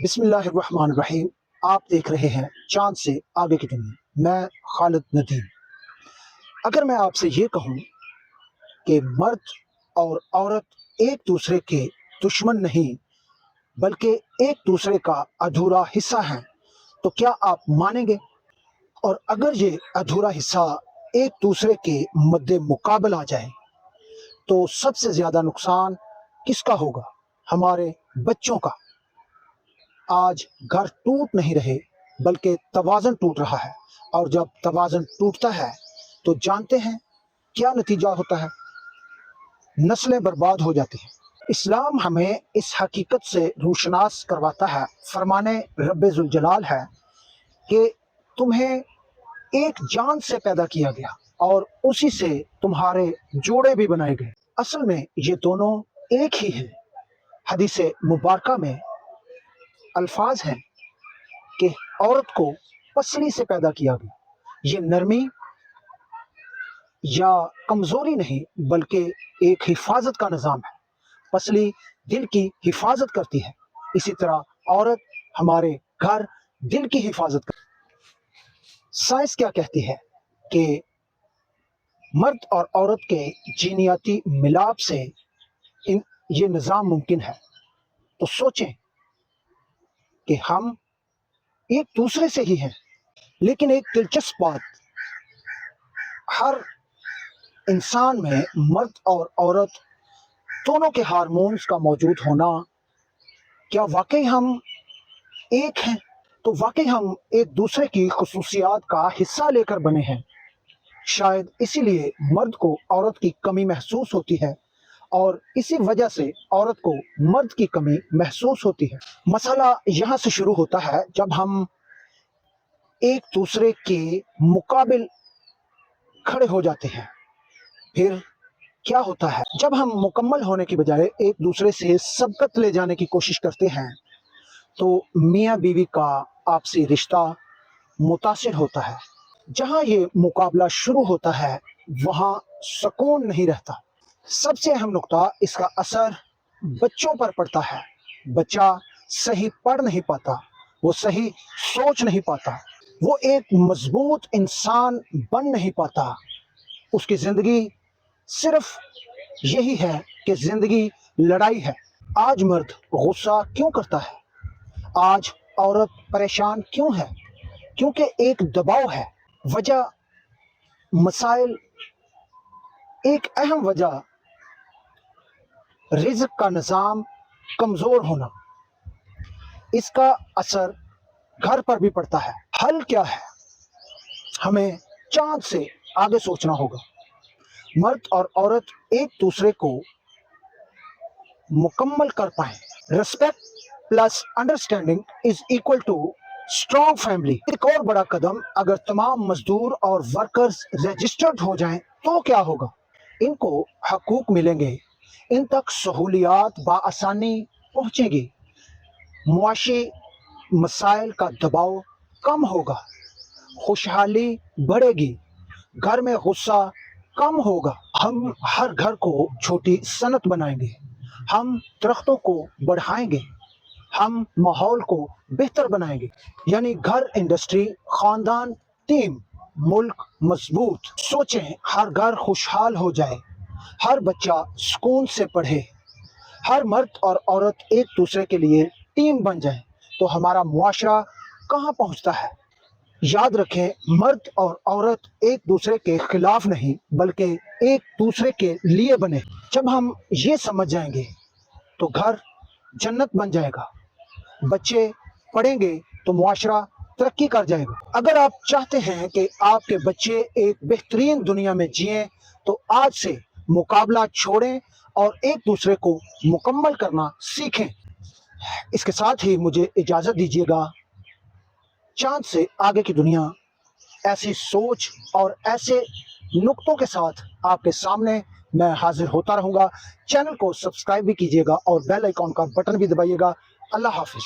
بسم اللہ الرحمن الرحیم۔ آپ دیکھ رہے ہیں چاند سے آگے کی دنیا۔ میں خالد ندیم۔ اگر میں آپ سے یہ کہوں کہ مرد اور عورت ایک دوسرے کے دشمن نہیں بلکہ ایک دوسرے کا ادھورا حصہ ہیں تو کیا آپ مانیں گے؟ اور اگر یہ ادھورا حصہ ایک دوسرے کے مد مقابل آ جائے تو سب سے زیادہ نقصان کس کا ہوگا؟ ہمارے بچوں کا۔ آج گھر ٹوٹ نہیں رہے بلکہ توازن ٹوٹ رہا ہے، اور جب توازن ٹوٹتا ہے تو جانتے ہیں کیا نتیجہ ہوتا ہے؟ نسلیں برباد ہو جاتی ہیں۔ اسلام ہمیں اس حقیقت سے روشناس کرواتا ہے۔ فرمانے رب ذوالجلال ہے کہ تمہیں ایک جان سے پیدا کیا گیا اور اسی سے تمہارے جوڑے بھی بنائے گئے۔ اصل میں یہ دونوں ایک ہی ہیں۔ حدیث مبارکہ میں الفاظ ہیں کہ عورت کو پسلی سے پیدا کیا گیا۔ یہ نرمی یا کمزوری نہیں بلکہ ایک حفاظت کا نظام ہے۔ پسلی دل کی حفاظت کرتی ہے، اسی طرح عورت ہمارے گھر دل کی حفاظت کرتی ہے۔ سائنس کیا کہتی ہے کہ مرد اور عورت کے جینیاتی ملاپ سے یہ نظام ممکن ہے۔ تو سوچیں کہ ہم ایک دوسرے سے ہی ہیں، لیکن ایک دلچسپ بات، ہر انسان میں مرد اور عورت دونوں کے ہارمونز کا موجود ہونا، کیا واقعی ہم ایک ہیں؟ تو واقعی ہم ایک دوسرے کی خصوصیات کا حصہ لے کر بنے ہیں۔ شاید اسی لیے مرد کو عورت کی کمی محسوس ہوتی ہے اور اسی وجہ سے عورت کو مرد کی کمی محسوس ہوتی ہے۔ مسئلہ یہاں سے شروع ہوتا ہے جب ہم ایک دوسرے کے مقابل کھڑے ہو جاتے ہیں۔ پھر کیا ہوتا ہے جب ہم مکمل ہونے کی بجائے ایک دوسرے سے سبقت لے جانے کی کوشش کرتے ہیں تو میاں بیوی کا آپسی رشتہ متاثر ہوتا ہے۔ جہاں یہ مقابلہ شروع ہوتا ہے وہاں سکون نہیں رہتا۔ سب سے اہم نقطہ، اس کا اثر بچوں پر پڑتا ہے۔ بچہ صحیح پڑھ نہیں پاتا، وہ صحیح سوچ نہیں پاتا، وہ ایک مضبوط انسان بن نہیں پاتا۔ اس کی زندگی صرف یہی ہے کہ زندگی لڑائی ہے۔ آج مرد غصہ کیوں کرتا ہے؟ آج عورت پریشان کیوں ہے؟ کیونکہ ایک دباؤ ہے۔ وجہ مسائل، ایک اہم وجہ رزق کا نظام کمزور ہونا۔ اس کا اثر گھر پر بھی پڑتا ہے۔ حل کیا ہے؟ ہمیں چاند سے آگے سوچنا ہوگا۔ مرد اور عورت ایک دوسرے کو مکمل کر پائیں۔ Respect plus understanding is equal to strong family. ایک اور بڑا قدم، اگر تمام مزدور اور ورکرز رجسٹرڈ ہو جائیں تو کیا ہوگا؟ ان کو حقوق ملیں گے، ان تک سہولیات بآسانی پہنچیں گی، معاشی مسائل کا دباؤ کم ہوگا، خوشحالی بڑھے گی، گھر میں غصہ کم ہوگا۔ ہم ہر گھر کو چھوٹی صنعت بنائیں گے، ہم درختوں کو بڑھائیں گے، ہم ماحول کو بہتر بنائیں گے۔ یعنی گھر انڈسٹری، خاندان ٹیم، ملک مضبوط۔ سوچیں، ہر گھر خوشحال ہو جائے، ہر بچہ سکون سے پڑھے، ہر مرد اور عورت ایک دوسرے کے لیے ٹیم بن جائیں تو ہمارا معاشرہ کہاں پہنچتا ہے؟ یاد رکھیں، مرد اور عورت ایک دوسرے کے خلاف نہیں بلکہ ایک دوسرے کے لیے بنے۔ جب ہم یہ سمجھ جائیں گے تو گھر جنت بن جائے گا، بچے پڑھیں گے تو معاشرہ ترقی کر جائے گا۔ اگر آپ چاہتے ہیں کہ آپ کے بچے ایک بہترین دنیا میں جئیں تو آج سے مقابلہ چھوڑیں اور ایک دوسرے کو مکمل کرنا سیکھیں۔ اس کے ساتھ ہی مجھے اجازت دیجیے گا۔ چاند سے آگے کی دنیا ایسی سوچ اور ایسے نقطوں کے ساتھ آپ کے سامنے میں حاضر ہوتا رہوں گا۔ چینل کو سبسکرائب بھی کیجیے گا اور بیل آئیکن کا بٹن بھی دبائیے گا۔ اللہ حافظ۔